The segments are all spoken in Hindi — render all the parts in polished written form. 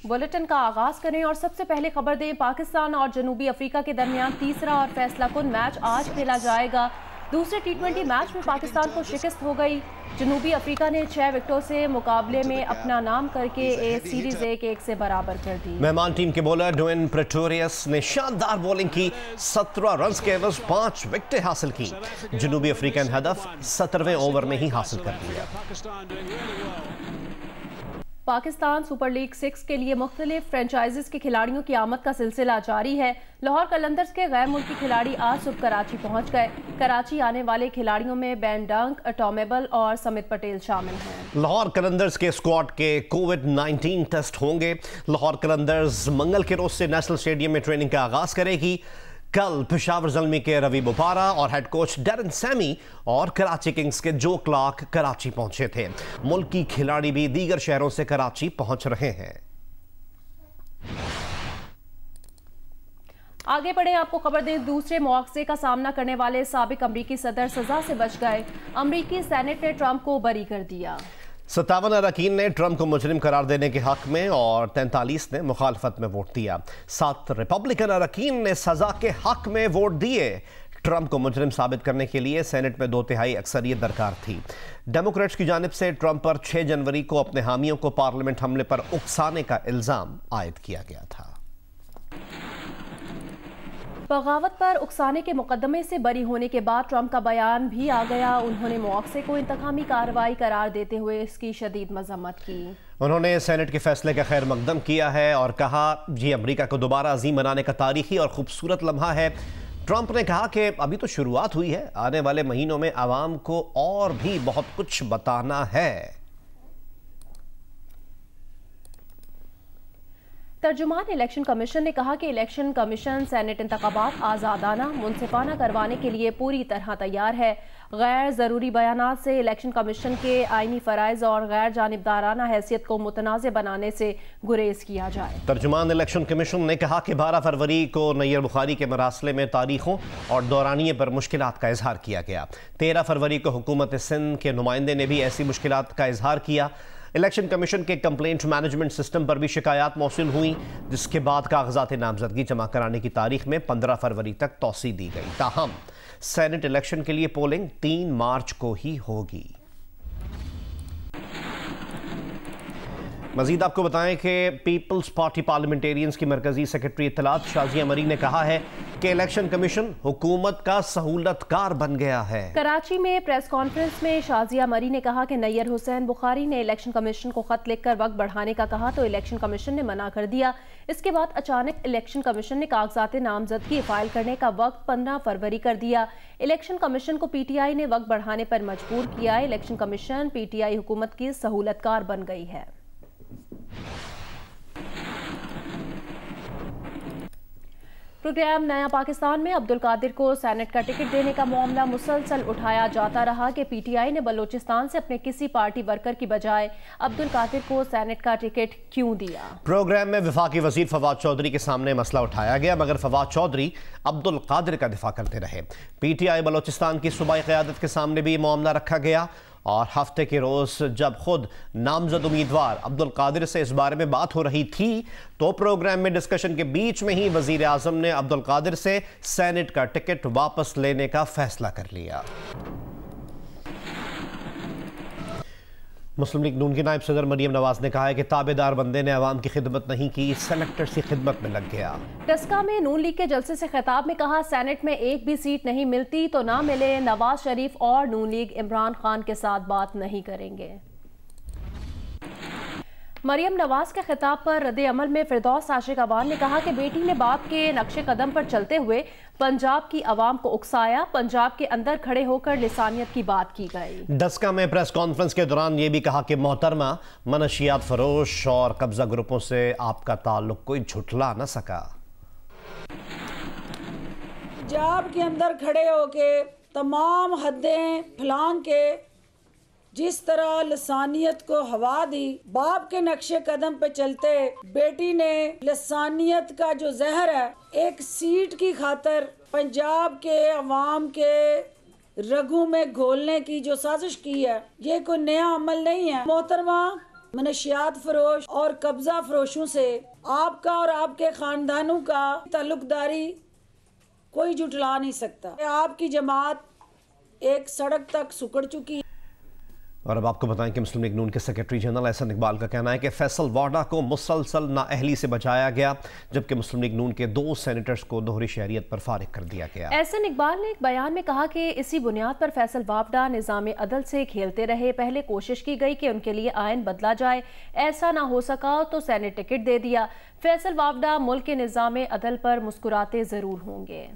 बुलेटिन का आगाज करें और सबसे पहले खबर दें। पाकिस्तान और जनूबी अफ्रीका के दरमियान तीसरा और फैसलाकुन मैच आज खेला जाएगा। दूसरे टी20 मैच में पाकिस्तान को शिकस्त हो गई। जनूबी अफ्रीका ने 6 विकेटों से मुकाबले में अपना नाम करके सीरीज 1-1 से बराबर कर दी। मेहमान टीम के बॉलर ड्वेन प्रेटोरियस ने शानदार बॉलिंग की। 17 रन के एवज 5 विकेटें हासिल की। जनूबी अफ्रीका ने हदफ 17वें ओवर में ही हासिल कर लिया। पाकिस्तान सुपर लीग 6 के लिए मुख्तलिफ फ्रेंचाइजीज के खिलाड़ियों की आमद का सिलसिला जारी है। लाहौर कलंदर्स के गैर मुल्की खिलाड़ी आज सुबह कराची पहुंच गए। कराची आने वाले खिलाड़ियों में बेन डंक, टॉमेबल और समित पटेल शामिल हैं। लाहौर कलंदर्स के स्क्वाड के कोविड-19 टेस्ट होंगे। लाहौर कलंदर्स मंगल के रोज से नेशनल स्टेडियम में ट्रेनिंग का आगाज करेगी। कल पेशावर ज़ल्मी के रवि बुपारा और हेड कोच डैरन सैमी और कराची किंग्स के जो क्लार्क कराची पहुंचे थे। मुल्की खिलाड़ी भी दीगर शहरों से कराची पहुंच रहे हैं। आगे बढ़े, आपको खबर दें। दूसरे मुआवजे का सामना करने वाले साबिक अमरीकी सदर सजा से बच गए। अमरीकी सेनेट ने ट्रंप को बरी कर दिया। 57 अरकान ने ट्रंप को मुजरिम करार देने के हक में और 43 ने मुखालफत में वोट दिया। 7 रिपब्लिकन अरकान ने सजा के हक में वोट दिए। ट्रंप को मुजरिम साबित करने के लिए सेनेट में 2/3 अक्सरियत दरकार थी। डेमोक्रेट्स की जानिब से ट्रंप पर 6 जनवरी को अपने हामियों को पार्लियामेंट हमले पर उकसाने का इल्जाम आयद किया गया था। बगावत पर उकसाने के मुकदमे से बरी होने के बाद ट्रंप का बयान भी आ गया। उन्होंने मुआवजे को इंतकामी कार्रवाई करार देते हुए इसकी शदीद मजम्मत की। उन्होंने सेनेट के फैसले का खैर मकदम किया है और कहा, ये अमेरिका को दोबारा अजीम बनाने का तारीखी और खूबसूरत लम्हा है। ट्रंप ने कहा कि अभी तो शुरुआत हुई है, आने वाले महीनों में आवाम को और भी बहुत कुछ बताना है। तर्जुमान इलेक्शन कमीशन ने कहा कि इलेक्शन कमीशन सेनेट इंतखाबात आज़ादाना मुनसिफाना करवाने के लिए पूरी तरह तैयार है। गैर ज़रूरी बयानात से इलेक्शन कमीशन के आईनी फ़राइज़ और गैर जानिबदाराना हैसियत को मुतनाज़ बनाने से गुरेज किया जाए। तर्जुमान इलेक्शन कमीशन ने कहा कि 12 फरवरी को नैयर बुखारी के मरासले में तारीखों और दौरानिए पर मुश्किलात का इजहार किया गया। 13 फरवरी को हुकूमत सिंध के नुमाइंदे ने भी ऐसी मुश्किलात का इजहार किया। इलेक्शन कमीशन के कंप्लेंट मैनेजमेंट सिस्टम पर भी शिकायत मौसूल हुई, जिसके बाद कागजात नामजदगी जमा कराने की तारीख में 15 फरवरी तक तौसी दी गई। ताहम सेनेट इलेक्शन के लिए पोलिंग 3 मार्च को ही होगी। मजीद आपको बताएं कि पीपल्स पार्टी पार्लियामेंटेरियंस की मरकजी सेक्रेटरी इत्तलात शाजिया मरी ने कहा है कि इलेक्शन कमीशन हुकूमत का सहूलतकार बन गया है। कराची में प्रेस कॉन्फ्रेंस में शाजिया मरी ने कहा कि नैयर हुसैन बुखारी ने इलेक्शन कमीशन को खत लिखकर वक्त बढ़ाने का कहा तो इलेक्शन कमीशन ने मना कर दिया। इसके बाद अचानक इलेक्शन कमीशन ने कागजात नामजदगी फाइल करने का वक्त 15 फरवरी कर दिया। इलेक्शन कमीशन को पीटीआई ने वक्त बढ़ाने पर मजबूर किया। इलेक्शन कमीशन पीटीआई हुकूमत की सहूलतकार बन गई है। प्रोग्राम नया पाकिस्तान में अब्दुल कादिर को सेनेट का टिकट देने का मामला मुसलसल उठाया जाता रहा कि पीटीआई ने बलोचिस्तान से अपने किसी पार्टी वर्कर की बजाय अब्दुल कादिर को सेनेट का टिकट क्यों दिया। प्रोग्राम में वफाकी वजीर फवाद चौधरी के सामने मसला उठाया गया, मगर फवाद चौधरी अब्दुल कादिर का दिफा करते रहे। पीटीआई बलोचिस्तान की सूबाई क़यादत के सामने भी मामला रखा गया और हफ्ते के रोज जब खुद नामजद उम्मीदवार अब्दुल कादिर से इस बारे में बात हो रही थी तो प्रोग्राम में डिस्कशन के बीच में ही वजीर आजम ने अब्दुल कादिर से सेनेट का टिकट वापस लेने का फैसला कर लिया। मुस्लिम लीग नून की नायब सदर मरियम नवाज ने कहा है कि ताबेदार बंदे ने अवाम की खिदमत नहीं की, सेलेक्टर्स की खिदमत में लग गया। टस्का में नून लीग के जलसे से खिताब में कहा, सेनेट में एक भी सीट नहीं मिलती तो ना मिले, नवाज शरीफ और नून लीग इमरान खान के साथ बात नहीं करेंगे। मरियम नवाज के खिताब पर रद्द अमल में फिरदौस आशिक अवान ने कहा कि बेटी ने बाप के नक्शे कदम पर चलते हुए पंजाब की आवाम को उकसाया। पंजाब के अंदर खड़े होकर लिसानियत की बात की गई। डस्का में प्रेस कॉन्फ्रेंस के दौरान ये भी कहा कि मोहतरमा मनशियात फरोश और कब्जा ग्रुपों से आपका ताल्लुक कोई झुठला न सका। पंजाब के अंदर खड़े होके तमाम हदें फलांग के जिस तरह लसानियत को हवा दी, बाप के नक्शे कदम पे चलते बेटी ने लसानियत का जो जहर है एक सीट की खातर पंजाब के अवाम के रगों में घोलने की जो साजिश की है, ये कोई नया अमल नहीं है। मोहतरमा मनशियात फरोश और कब्जा फरोशों से आपका और आपके खानदानों का ताल्लुकदारी कोई जुटला नहीं सकता। आपकी जमात एक सड़क तक सुकड़ चुकी है। और अब आपको बताएं कि मुस्लिम लीग नून के सेक्रेटरी जनरल एहसन इकबाल का कहना है कि फैसल वाडा को मुसलसल नाअहली से बचाया गया, जबकि मुस्लिम लीग नून के 2 सेनेटर्स को दोहरी शहरियत पर फारिग कर दिया गया। एहसन इकबाल ने एक बयान में कहा कि इसी बुनियाद पर फैसल वावडा निज़ाम अदल से खेलते रहे। पहले कोशिश की गई कि उनके लिए आयन बदला जाए, ऐसा ना हो सका तो सेनेट टिकट दे दिया। फैसल वावडा मुल्क के निज़ाम अदल पर मुस्कुराते जरूर होंगे।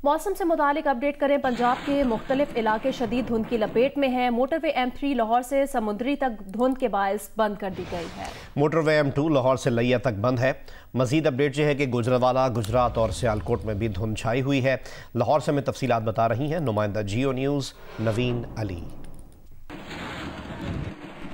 मौसम से मुतालिक अपडेट करें। पंजाब के मुख्तलिफ इलाके शदीद धुंध की लपेट में हैं। मोटरवे M3 लाहौर से समुद्री तक धुंध के बायस बंद कर दी गई है। मोटरवे M2 लाहौर से लिया तक बंद है। मजीद अपडेट यह है कि गुजरांवाला, गुजरात और सियालकोट में भी धुंध छाई हुई है। लाहौर से हमें तफसीलात बता रही हैं नुमाइंदा जियो न्यूज़ नवीन अली।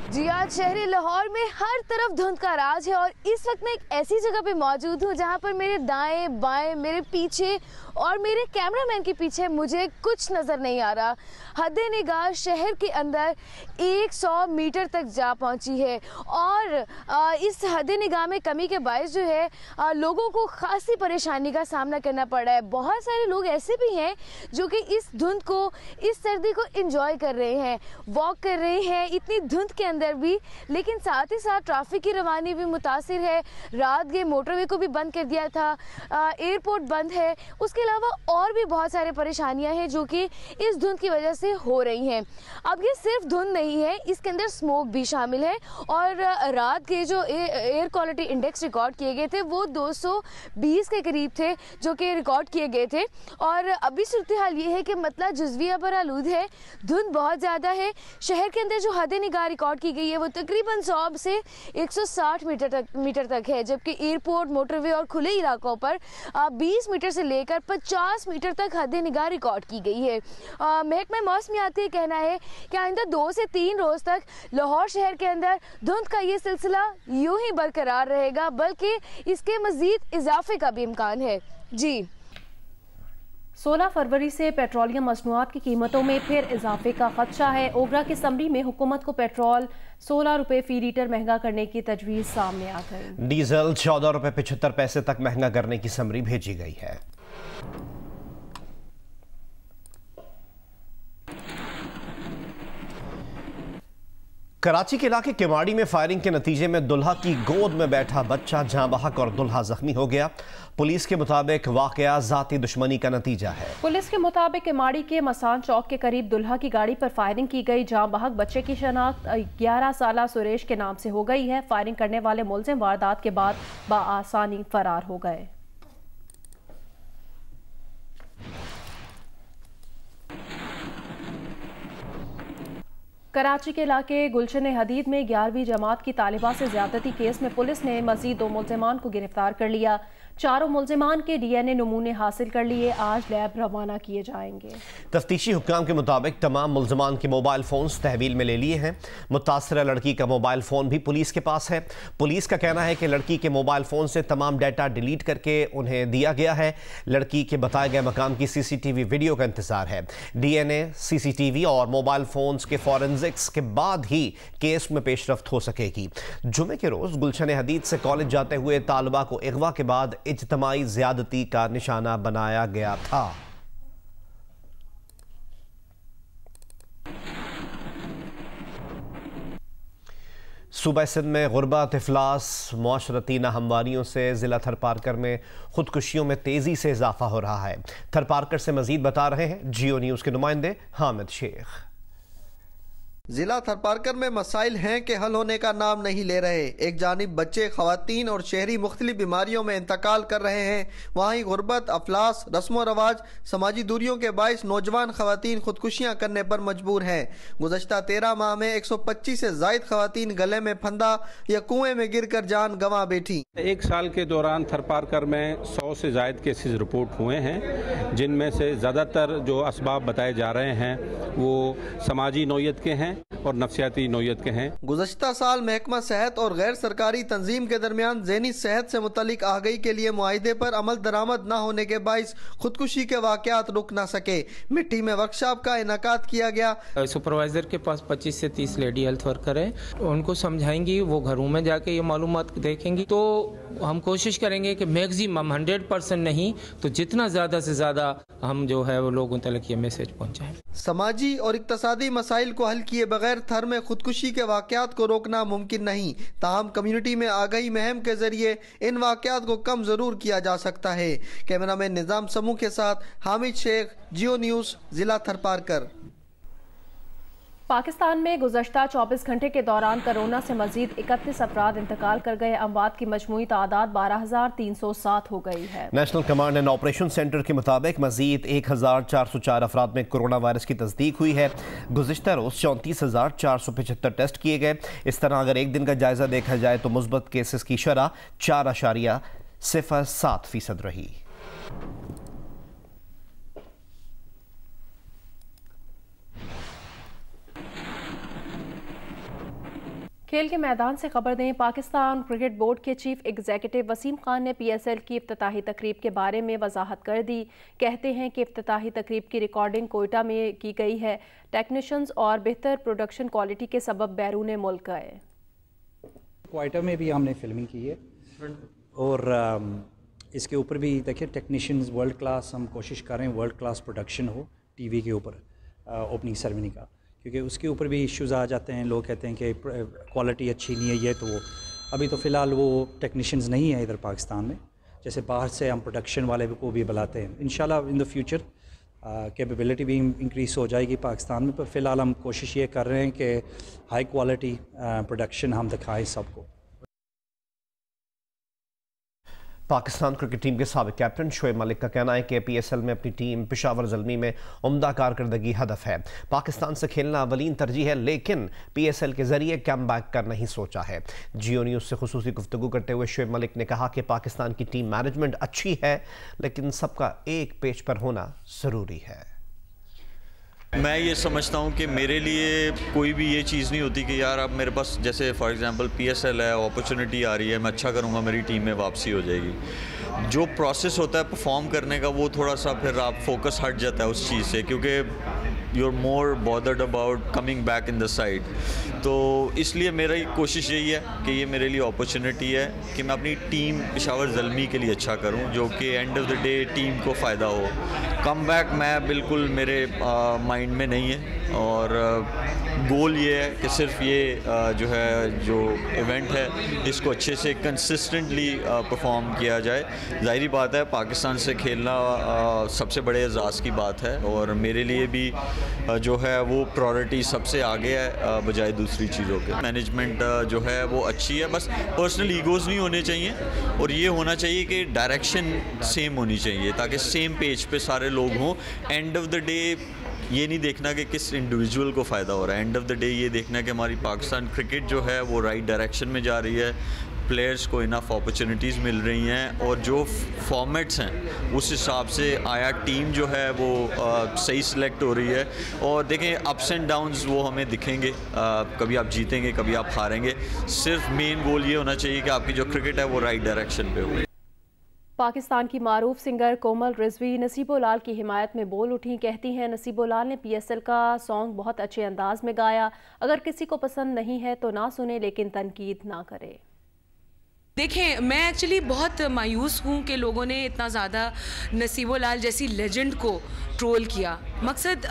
जी, आज शहरी लाहौर में हर तरफ धुंध का राज है और इस वक्त मैं एक ऐसी जगह पे मौजूद हूँ जहाँ पर मेरे दाएं बाएं, मेरे पीछे और मेरे कैमरामैन के पीछे मुझे कुछ नज़र नहीं आ रहा। हद निगाह शहर के अंदर 100 मीटर तक जा पहुँची है और इस हद निगाह में कमी के बायस जो है लोगों को खासी परेशानी का सामना करना पड़ रहा है। बहुत सारे लोग ऐसे भी हैं जो कि इस धुंध को, इस सर्दी को एंजॉय कर रहे हैं, वॉक कर रहे हैं इतनी धुंध के अंदर भी, लेकिन साथ ही साथ ट्रैफिक की रवानी भी मुतासिर है। रात के मोटरवे को भी बंद कर दिया था, एयरपोर्ट बंद है। उसके अलावा और भी बहुत सारे परेशानियां हैं जो कि इस धुंध की वजह से हो रही हैं। अब ये सिर्फ धुंध नहीं है, इसके अंदर स्मोक भी शामिल है और रात के जो एयर क्वालिटी इंडेक्स रिकॉर्ड किए गए थे वो 220 के करीब थे जो कि रिकॉर्ड किए गए थे। और अभी सूरत हाल ये है कि मतलब जुज़विया पर आलूद है, धुंध बहुत ज़्यादा है। शहर के अंदर जो हद निगाह रिकॉर्ड की गई है वो तकरीबन 100 से 160 मीटर तक है, जबकि एयरपोर्ट, मोटरवे और खुले इलाकों पर 20 मीटर से लेकर 50 मीटर तक हद निगाह रिकॉर्ड की गई है। महकमा मौसमियात का कहना है कि आइंदा 2 से 3 रोज तक लाहौर शहर के अंदर धुंध का ये सिलसिला यूं ही बरकरार रहेगा, बल्कि इसके मजीद इजाफे का भी इम्कान है। जी, 16 फरवरी से पेट्रोलियम मसनूआत की कीमतों में फिर इजाफे का खदशा है। ओगरा की समरी में हुकूमत को पेट्रोल 16 रुपए फी लीटर महंगा करने की तजवीज़ सामने आ गई। डीजल 14 रुपए 75 पैसे तक महंगा करने की समरी भेजी गई है। कराची के इलाके केवाड़ी में फायरिंग के नतीजे में दुल्हा की गोद में बैठा बच्चा जाँ बहक और दुल्हा जख्मी हो गया। पुलिस के मुताबिक वाकया जाती दुश्मनी का नतीजा है। पुलिस के मुताबिक केवाड़ी के मसान चौक के करीब दुल्हा की गाड़ी पर फायरिंग की गई। जाँ बहक बच्चे की शनाख्त 11 साला सुरेश के नाम से हो गई है। फायरिंग करने वाले मुलजिम वारदात के बाद बआसानी फरार हो गए। कराची के इलाके गुलशन हदीद में 11वीं जमात की तालिबा से ज्यादती केस में पुलिस ने मजीद 2 मुलजिमान को गिरफ्तार कर लिया। चारों मुलजिमान के DNA नमूने हासिल कर लिए, आज लैब रवाना किए जाएंगे। तफ्तीशी हुक्काम के मुताबिक तमाम मुलजिमान के मोबाइल फोन्स तहवील में ले लिए हैं। मुतासरा लड़की का मोबाइल फोन भी पुलिस के पास है। पुलिस का कहना है कि लड़की के मोबाइल फोन से तमाम डाटा डिलीट करके उन्हें दिया गया है। लड़की के बताए गए मकाम की CCTV वीडियो का इंतजार है। DNA, CCTV और मोबाइल फोन्स के फॉरेंसिक्स के बाद ही केस में पेशरफ्त हो सकेगी। जुमे के रोज गुलशन हदीद से कॉलेज जाते हुए तालिबा को अगवा के बाद इज्तमाई ज्यादती का निशाना बनाया गया था। सूबा सिंध में गुर्बत, इफलास, मुआशरती नाहमवारियों से जिला थरपारकर में खुदकुशियों में तेजी से इजाफा हो रहा है। थरपारकर से मजीद बता रहे हैं जियो न्यूज़ के नुमाइंदे हामिद शेख। जिला थरपारकर में मसाइल हैं कि हल होने का नाम नहीं ले रहे। एक जानिब बच्चे, खवातीन और शहरी मुख्तलिफ बीमारियों में इंतकाल कर रहे हैं, वहीं गुर्बत, अफलास, रस्म रवाज, समाजी दूरियों के बाइस नौजवान खवातीन खुदकुशियाँ करने पर मजबूर हैं। गुज़श्ता 13 माह में 125 से ज़ायद खवातीन गले में फंदा या कुएं में गिर कर जान गंवा बैठी। एक साल के दौरान थरपारकर में 100 से ज़ायद केसेस रिपोर्ट हुए हैं, जिनमें से ज़्यादातर जो असबाब बताए जा रहे हैं वो समाजी नौयत के हैं। और नफसियाती नौयत के हैं। गुज़श्ता साल महकमा सेहत और गैर सरकारी तंजीम के दरमियान ज़हनी सेहत से मुतल्लिक आगाही के लिए मुआहिदे पर अमल दरामद न होने के बाइस खुदकुशी के वाक़यात रुक न सके। मिट्टी में वर्कशॉप का इनेकाद किया गया। सुपरवाइजर के पास 25 से 30 लेडी हेल्थ वर्कर है, उनको समझाएंगी, वो घरों में जाके ये मालूमात देखेंगी। तो हम कोशिश करेंगे कि मैक्सिमम 100% नहीं तो जितना ज़्यादा से ज़्यादा हम जो है वो लोगों तक ये मैसेज पहुँचाएं। समाजी और इक्तसादी मसाइल को हल किए बगैर थर में खुदकुशी के वाक़यात को रोकना मुमकिन नहीं, ताहम कम्युनिटी में आगाही मुहिम के जरिए इन वाक़यात को कम ज़रूर किया जा सकता है। कैमरामैन निज़ाम समूह के साथ हामिद शेख, जियो न्यूज़, जिला थरपारकर। पाकिस्तान में गुज़श्ता 24 घंटे के दौरान कोरोना से मजीद 31 अफराद इंतकाल कर गए। अमवात की मजमूई तादाद 12,307 हो गई है। National command and operation centre के मुताबिक मजीद 1,404 अफराद में कोरोना वायरस की तस्दीक हुई है। गुज़श्ता रोज़ 34,475 टेस्ट किए गए। इस तरह अगर एक दिन का जायजा देखा जाए तो मुस्बत केसेस की शरह 4.07% रही। खेल के मैदान से खबर दें, पाकिस्तान क्रिकेट बोर्ड के चीफ एग्जीक्यूटिव वसीम खान ने PSL की इफ्तिताही तकरीब के बारे में वजाहत कर दी। कहते हैं कि इफ्तिताही तकरीब की रिकॉर्डिंग कोयटा में की गई है। टेक्नीशियंस और बेहतर प्रोडक्शन क्वालिटी के सबब बैरून मुल्क गए। कोयटा में भी हमने फिल्मिंग की है और इसके ऊपर भी देखिए टेक्नीशियंस वर्ल्ड क्लास, हम कोशिश कर रहे हैं वर्ल्ड क्लास प्रोडक्शन हो टीवी के ऊपर ओपनिंग सेरेमनी का, क्योंकि उसके ऊपर भी इश्यूज़ आ जाते हैं। लोग कहते हैं कि क्वालिटी अच्छी नहीं है ये तो वो। अभी तो फ़िलहाल वो टेक्नीशियंस नहीं है इधर पाकिस्तान में, जैसे बाहर से हम प्रोडक्शन वाले को भी बुलाते हैं। इंशाल्लाह इन द फ्यूचर कैपेबिलिटी भी इंक्रीज़ हो जाएगी पाकिस्तान में, पर फ़िलहाल हम कोशिश ये कर रहे हैं कि हाई क्वालिटी प्रोडक्शन हम दिखाएं सबको। पाकिस्तान क्रिकेट टीम के साबिक कैप्टन शोएब मलिक का कहना है कि PSL में अपनी टीम पेशावर ज़ल्मी में उम्दा कारकर्दगी हदफ है। पाकिस्तान से खेलना अवलीन तरजीह है, लेकिन PSL के जरिए कम बैक कर नहीं सोचा है। जियो न्यूज़ से खुसूसी गुफ्तगू करते हुए शोएब मलिक ने कहा कि पाकिस्तान की टीम मैनेजमेंट अच्छी है, लेकिन सबका एक पेज पर होना ज़रूरी है। मैं ये समझता हूँ कि मेरे लिए कोई भी ये चीज़ नहीं होती कि यार अब मेरे पास, जैसे फॉर एग्जांपल PSL है, अपॉर्चुनिटी आ रही है, मैं अच्छा करूँगा, मेरी टीम में वापसी हो जाएगी। जो प्रोसेस होता है परफॉर्म करने का, वो थोड़ा सा फिर आप फोकस हट जाता है उस चीज़ से, क्योंकि you are more bothered about coming back in the side. तो इसलिए मेरी कोशिश यही है कि ये मेरे लिए अपॉर्चुनिटी है कि मैं अपनी टीम पेशावर ज़ल्मी के लिए अच्छा करूं, जो कि end of the day team को फ़ायदा हो। कम बैक मैं बिल्कुल मेरे माइंड में नहीं है, और गोल ये है कि सिर्फ ये जो इवेंट है इसको अच्छे से कंसिस्टेंटली परफॉर्म किया जाए। ज़ाहिरी बात है पाकिस्तान से खेलना सबसे बड़े एजाज़ की बात है, और मेरे लिए भी जो है वो प्रायोरिटी सबसे आगे है बजाय दूसरी चीज़ों के। मैनेजमेंट जो है वो अच्छी है, बस पर्सनल ईगोज़ नहीं होने चाहिए, और ये होना चाहिए कि डायरेक्शन सेम होनी चाहिए ताकि सेम पेज पे सारे लोग हों। एंड ऑफ द डे ये नहीं देखना कि किस इंडिविजुअल को फ़ायदा हो रहा है, एंड ऑफ द डे ये देखना कि हमारी पाकिस्तान क्रिकेट जो है वो राइट डायरेक्शन में जा रही है, प्लेयर्स को इनफ अपॉर्चुनिटीज़ मिल रही हैं, और जो फॉर्मेट्स हैं उस हिसाब से आया टीम जो है वो सही सिलेक्ट हो रही है। और देखें अप्स एंड डाउन्स वो हमें दिखेंगे, कभी आप जीतेंगे, कभी आप हारेंगे। सिर्फ मेन गोल ये होना चाहिए कि आपकी जो क्रिकेट है वो राइट डायरेक्शन पे हो। पाकिस्तान की मारूफ सिंगर कोमल रिजवी नसीबो लाल की हिमायत में बोल उठी। कहती हैं नसीबो लाल ने PSL का सॉन्ग बहुत अच्छे अंदाज में गाया, अगर किसी को पसंद नहीं है तो ना सुने, लेकिन तनकीद ना करे। देखें, मैं एक्चुअली बहुत मायूस हूँ कि लोगों ने इतना ज़्यादा नसीबो लाल जैसी लेजेंड को ट्रोल किया। मकसद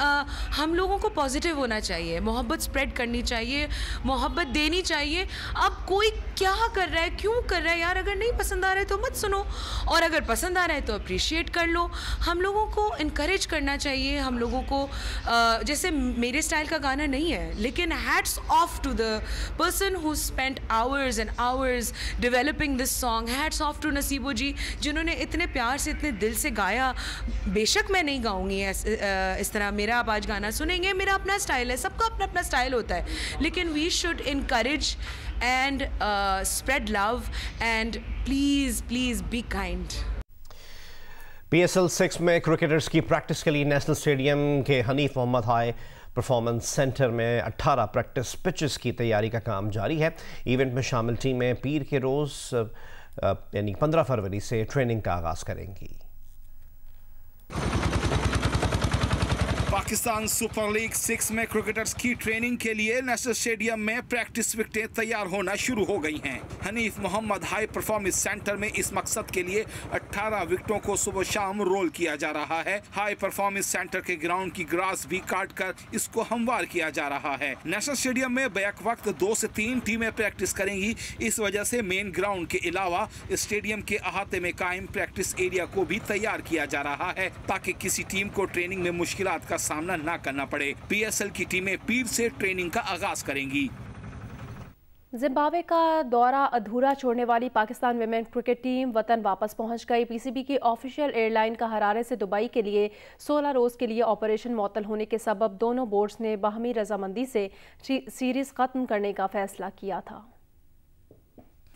हम लोगों को पॉजिटिव होना चाहिए, मोहब्बत स्प्रेड करनी चाहिए, मोहब्बत देनी चाहिए। अब कोई क्या कर रहा है, क्यों कर रहा है यार, अगर नहीं पसंद आ रहा है तो मत सुनो, और अगर पसंद आ रहा है तो अप्रिशिएट कर लो। हम लोगों को इनकरेज करना चाहिए, हम लोगों को जैसे मेरे स्टाइल का गाना नहीं है, लेकिन hats off to the person who spent hours and hours developing this song. Hats off to Naseebo ji, जिन्होंने इतने प्यार से, इतने दिल से गाया। बेशक मैं नहीं गाऊंगी इस तरह, मेरा आप आज गाना सुनेंगे, मेरा अपना स्टाइल है, सबका अपना अपना स्टाइल होता है, लेकिन we should encourage and spread love and please be kind. PSL 6 में क्रिकेटर्स की प्रैक्टिस के लिए नेशनल स्टेडियम के हनीफ मोहम्मद आए। परफॉर्मेंस सेंटर में 18 प्रैक्टिस पिचेस की तैयारी का काम जारी है। इवेंट में शामिल टीमें पीर के रोज़ यानी 15 फरवरी से ट्रेनिंग का आगाज़ करेंगी। पाकिस्तान सुपर लीग 6 में क्रिकेटर्स की ट्रेनिंग के लिए नेशनल स्टेडियम में प्रैक्टिस विकेटें तैयार होना शुरू हो गई हैं। Hanif Mohammad high performance centre में इस मकसद के लिए 18 विकेटों को सुबह शाम रोल किया जा रहा है। हाई परफॉर्मेंस सेंटर के ग्राउंड की ग्रास भी काट कर इसको हमवार किया जा रहा है। नेशनल स्टेडियम में बैक वक्त 2 से 3 टीमें प्रैक्टिस करेंगी। इस वजह से मेन ग्राउंड के अलावा स्टेडियम के अहाते में कायम प्रैक्टिस एरिया को भी तैयार किया जा रहा है ताकि किसी टीम को ट्रेनिंग में मुश्किलात का सामना ना करना पड़े। पीएसएल की टीमें पीर से ट्रेनिंग का आगाज करेंगी। जिम्बाब्वे का दौरा अधूरा छोड़ने वाली पाकिस्तान विमेन क्रिकेट टीम वतन वापस पहुंच गई। पीसीबी की ऑफिशियल एयरलाइन का हरारे से दुबई के लिए 16 रोज़ के लिए ऑपरेशन मुअत्तल होने के सबब दोनों बोर्ड्स ने बाहमी रजामंदी से सीरीज खत्म करने का फैसला किया था।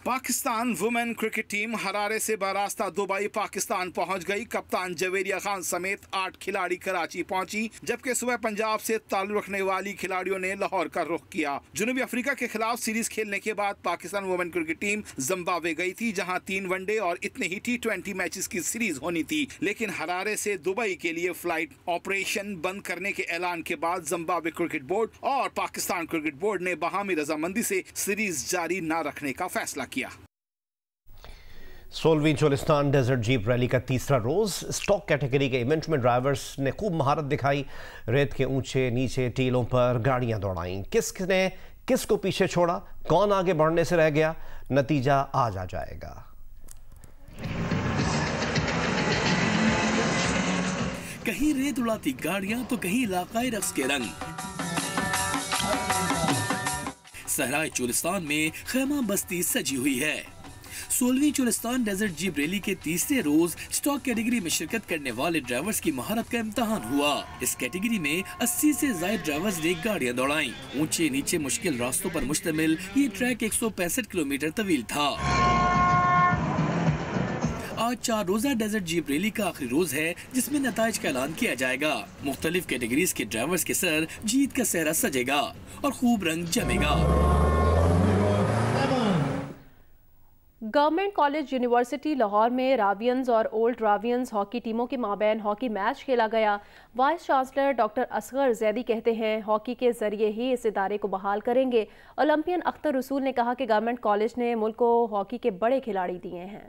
Pakistan women cricket team Harare से बरास्ता दुबई पाकिस्तान पहुंच गई। कप्तान जवेरिया खान समेत 8 खिलाड़ी कराची पहुंची, जबकि सुबह पंजाब से ताल्लुक रखने वाली खिलाड़ियों ने लाहौर का रुख किया। जनूबी अफ्रीका के खिलाफ सीरीज खेलने के बाद Pakistan women cricket team Zimbabwe गई थी, जहां 3 वनडे और इतने ही T20 मैचेस की सीरीज होनी थी। लेकिन हरारे से दुबई के लिए फ्लाइट ऑपरेशन बंद करने के ऐलान के बाद जिम्बाब्वे क्रिकेट बोर्ड और पाकिस्तान क्रिकेट बोर्ड ने बाहमी रजामंदी से सीरीज जारी न रखने का फैसला किया। 16वीं चोलिस्तान डेजर्ट जीप रैली का तीसरा रोज स्टॉक कैटेगरी के इवेंट में ड्राइवर्स ने खूब महारत दिखाई। रेत के ऊंचे नीचे टीलों पर गाड़ियां दौड़ाईं। किसने किसको पीछे छोड़ा, कौन आगे बढ़ने से रह गया, नतीजा आज आ जाएगा। कहीं रेत उड़ाती गाड़ियां तो कहीं इलाकाई रक्स के रंग। सहराए चोलिस्तान में खैमा बस्ती सजी हुई है। 16वीं चोलिस्तान डेजर्ट जीप रैली के तीसरे रोज स्टॉक कैटेगरी में शिरकत करने वाले ड्राइवर्स की महारत का इम्तहान हुआ। इस कैटेगरी में 80 से ज्यादा ड्राइवर्स ने गाड़ियां दौड़ाई। ऊंचे नीचे मुश्किल रास्तों पर मुश्तमिल ये ट्रैक 165 किलोमीटर तवील था। आज 4 रोजा डेजर्ट जीप रैली का आखिरी रोज है, जिसमें नताइज का ऐलान किया जाएगा। मुख्तलिफ कैटेगरीज के ड्राइवर्स के सर जीत का सेहरा सजेगा और खूब रंग जमेगा। गवर्नमेंट कॉलेज यूनिवर्सिटी लाहौर में रावियंस और ओल्ड रावियंस हॉकी टीमों के माबैन हॉकी मैच खेला गया। Vice chancellor doctor Asghar Zaidi कहते हैं हॉकी के जरिए ही इस इदारे को बहाल करेंगे। ओलंपियन अख्तर रसूल ने कहा कि गवर्नमेंट कॉलेज ने मुल्क को हॉकी के बड़े खिलाड़ी दिए हैं।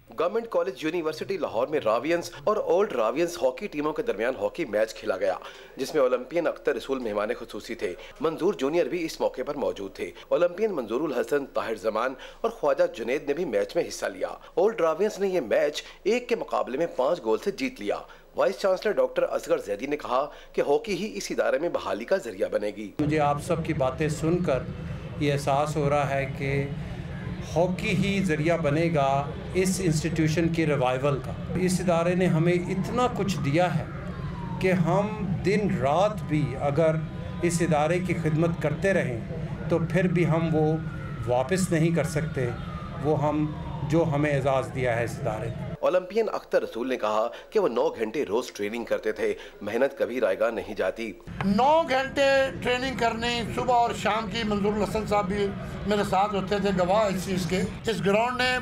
गवर्नमेंट कॉलेज यूनिवर्सिटी लाहौर में रावियंस और ओल्ड रावियंस हॉकी टीमों के दरमियान हॉकी मैच खेला गया, जिसमें ओलंपियन अख्तर रसूल मेहमान खुसूसी थे। मंजूर जूनियर भी इस मौके पर मौजूद थे। ओलंपियन मंजूरुल हसन, ताहिर जमान और ख्वाजा जुनैद ने भी मैच में हिस्सा लिया। ओल्ड रावियंस ने यह मैच 1 के मुकाबले में 5 गोल से जीत लिया। Vice chancellor doctor Asghar Zaidi ने कहा कि हॉकी ही इस इदारे में बहाली का जरिया बनेगी। मुझे आप सब की बातें सुनकर ये एहसास हो रहा है कि हॉकी ही ज़रिया बनेगा इस इंस्टीट्यूशन की रिवाइवल का। इस इदारे ने हमें इतना कुछ दिया है कि हम दिन रात भी अगर इस इदारे की खिदमत करते रहें तो फिर भी हम वो वापस नहीं कर सकते वो हम जो हमें एजाज़ दिया है इस इदारे ने। ओलंपियन अख्तर रसूल ने कहा कि वो 9 घंटे रोज ट्रेनिंग करते थे। मेहनत कभी रायगा नहीं जाती। 9 घंटे ट्रेनिंग करनी सुबह और शाम की। मंजूर हसन साहब भी मेरे साथ होते थे, गवाह इस चीज़ के। इस ग्राउंड ने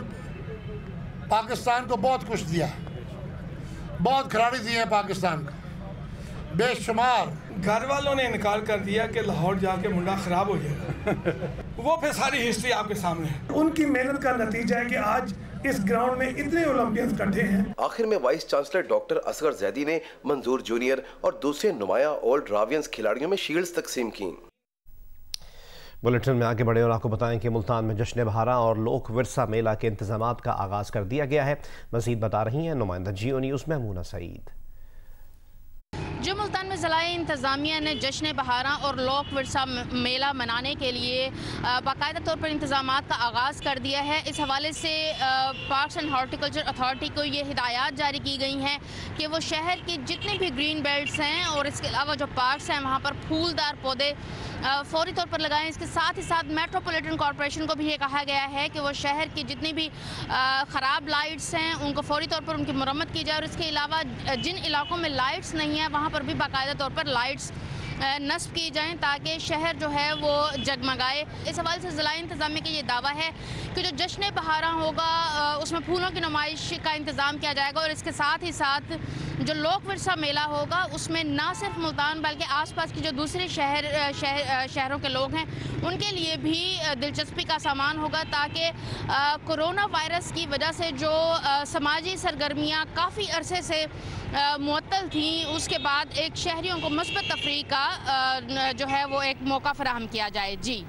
पाकिस्तान को बहुत कुछ दिया है, बहुत खिलाड़ी दिए हैं पाकिस्तान को बेशुमार। घर वालों ने इनकार कर दिया कि लाहौर जाके मुंडा खराब हो जाएगा। वो फिर सारी हिस्ट्री आपके सामने है। उनकी मेहनत का नतीजा है कि आज इस ग्राउंड में इतने ओलंपियंस इकट्ठे हैं। आखिर में vice chancellor doctor Asghar Zaidi ने मंजूर जूनियर और दूसरे नुमाया ओल्ड रावियंस खिलाड़ियों में शील्ड्स तकसीम की। बुलेटिन में आगे बढ़े और आपको बताएं कि मुल्तान में जश्न बहारा और लोक विरसा मेला के इंतजामात का आगाज कर दिया गया है। मजीद बता रही हैं नुमाइंदा जियो न्यूज़ महमूना सईद। जो मुल्तान में ज़िला इंतज़ामिया ने जश्न बहारा और लोक विरसा मेला मनाने के लिए बाकायदा तौर पर इंतज़ामात का आगाज़ कर दिया है। इस हवाले से पार्क्स एंड हॉर्टिकल्चर अथॉरिटी को ये हिदायत जारी की गई हैं कि वो शहर के जितने भी ग्रीन बेल्ट्स हैं और इसके अलावा जो पार्क्स हैं वहाँ पर फूलदार पौधे फौरी तौर पर लगाएं। इसके साथ ही साथ मेट्रोपॉलिटन कॉरपोरेशन को भी ये कहा गया है कि वो शहर की जितनी भी ख़राब लाइट्स हैं उनको फौरी तौर पर उनकी मरम्मत की जाए, और इसके अलावा जिन इलाकों में लाइट्स नहीं है वहाँ पर भी बाकायदा तौर पर लाइट्स नस्ब की जाएं ताकि शहर जो है वो जगमगाए। इस हवाले से ज़िला इंतज़ामिया का ये दावा है कि जो जश्न बहारा होगा उसमें फूलों की नुमाइश का इंतज़ाम किया जाएगा, और इसके साथ ही साथ जो लोक विरसा मेला होगा उसमें ना सिर्फ मुल्तान बल्कि आसपास की जो दूसरे शहरों के लोग हैं उनके लिए भी दिलचस्पी का सामान होगा, ताकि कोरोना वायरस की वजह से जो समाजी सरगर्मियाँ काफ़ी अरसे से मुअत्तल थी उसके बाद एक शहरियों को मुस्बत तफरीह का जो है वो एक मौका फराहम किया जाए। जी।